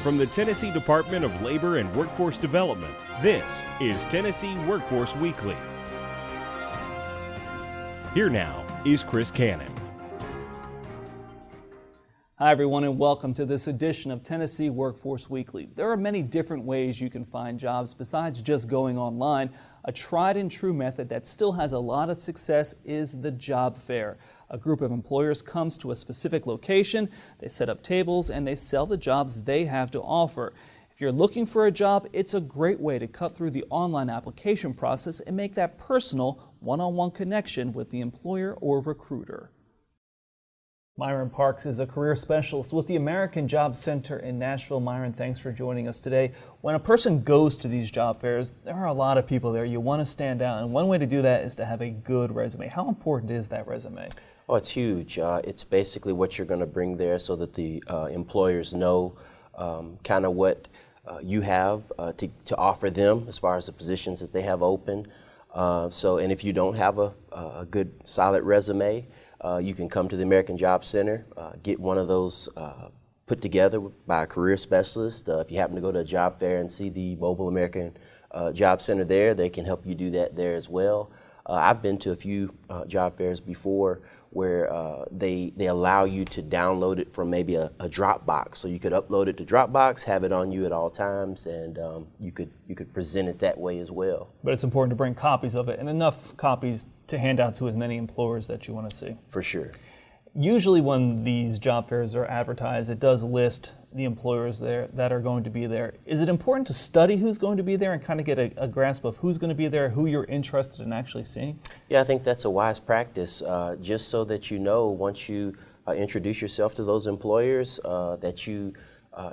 From the Tennessee Department of Labor and Workforce Development, this is Tennessee Workforce Weekly. Here now is Chris Cannon. Hi everyone, and welcome to this edition of Tennessee Workforce Weekly. There are many different ways you can find jobs besides just going online. A tried and true method that still has a lot of success is the job fair. A group of employers comes to a specific location, they set up tables, and they sell the jobs they have to offer. If you're looking for a job, it's a great way to cut through the online application process and make that personal, one-on-one connection with the employer or recruiter. Myron Parks is a career specialist with the American Job Center in Nashville. Myron, thanks for joining us today. When a person goes to these job fairs, there are a lot of people there. You want to stand out, and one way to do that is to have a good resume. How important is that resume? Oh, it's huge. It's basically what you're going to bring there so that the employers know kind of what you have to offer them as far as the positions that they have open. And if you don't have a good, solid resume, you can come to the American Job Center, get one of those put together by a career specialist. If you happen to go to a job fair and see the Mobile American Job Center there, they can help you do that there as well. I've been to a few job fairs before where they allow you to download it from maybe a Dropbox. So you could upload it to Dropbox, have it on you at all times, and you could present it that way as well. But it's important to bring copies of it, and enough copies to hand out to as many employers that you want to see. For sure. Usually when these job fairs are advertised, it does list the employers there that are going to be there. Is it important to study who's going to be there and kind of get a grasp of who's going to be there, who you're interested in actually seeing? Yeah, I think that's a wise practice, just so that you know once you introduce yourself to those employers that you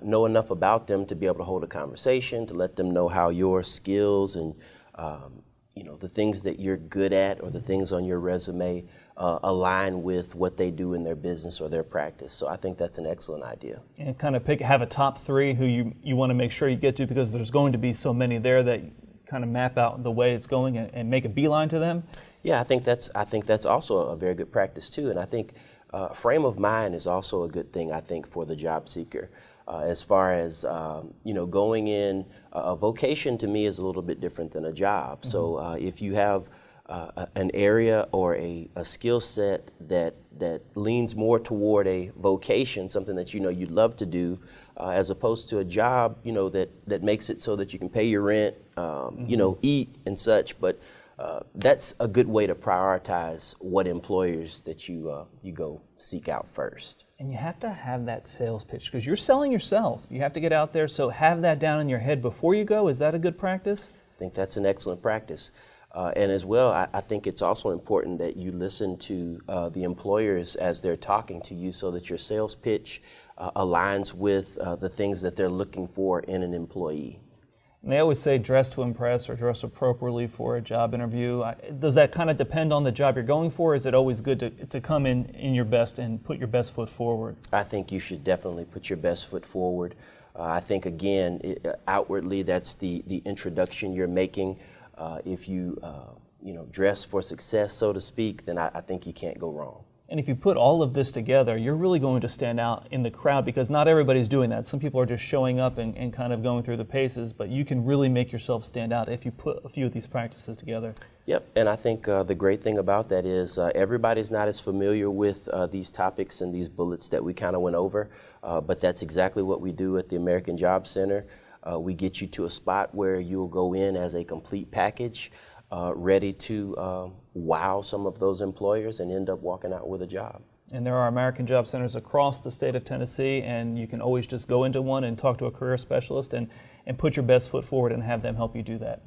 know enough about them to be able to hold a conversation, to let them know how your skills and the things that you're good at or the things on your resume align with what they do in their business or their practice. So I think that's an excellent idea. And kind of have a top three who you want to make sure you get to, because there's going to be so many there that you kind of map out the way it's going and make a beeline to them. Yeah, I think that's also a very good practice too. And I think frame of mind is also a good thing, I think, for the job seeker. As far as going in, a vocation to me is a little bit different than a job. Mm-hmm. So if you have an area or a skill set that leans more toward a vocation, something that you'd love to do, as opposed to a job that makes it so that you can pay your rent, eat and such. But that's a good way to prioritize what employers that you go seek out first. And you have to have that sales pitch because you're selling yourself. You have to get out there, so have that down in your head before you go. Is that a good practice? I think that's an excellent practice. And as well, I think it's also important that you listen to the employers as they're talking to you so that your sales pitch aligns with the things that they're looking for in an employee. And they always say dress to impress or dress appropriately for a job interview. Does that kind of depend on the job you're going for? Or is it always good to come in your best and put your best foot forward? I think you should definitely put your best foot forward. I think, again, outwardly, that's the introduction you're making. If you dress for success, so to speak, then I think you can't go wrong. And if you put all of this together, you're really going to stand out in the crowd, because not everybody's doing that. Some people are just showing up and kind of going through the paces, but you can really make yourself stand out if you put a few of these practices together. Yep, and I think the great thing about that is everybody's not as familiar with these topics and these bullets that we kind of went over, but that's exactly what we do at the American Job Center. We get you to a spot where you'll go in as a complete package, ready to wow some of those employers and end up walking out with a job. And there are American Job Centers across the state of Tennessee, and you can always just go into one and talk to a career specialist and put your best foot forward and have them help you do that.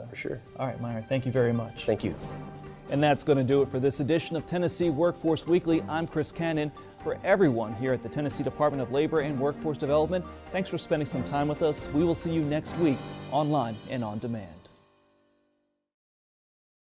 For sure. All right, Myron, thank you very much. Thank you. And that's going to do it for this edition of Tennessee Workforce Weekly. I'm Chris Cannon. For everyone here at the Tennessee Department of Labor and Workforce Development, thanks for spending some time with us. We will see you next week online and on demand.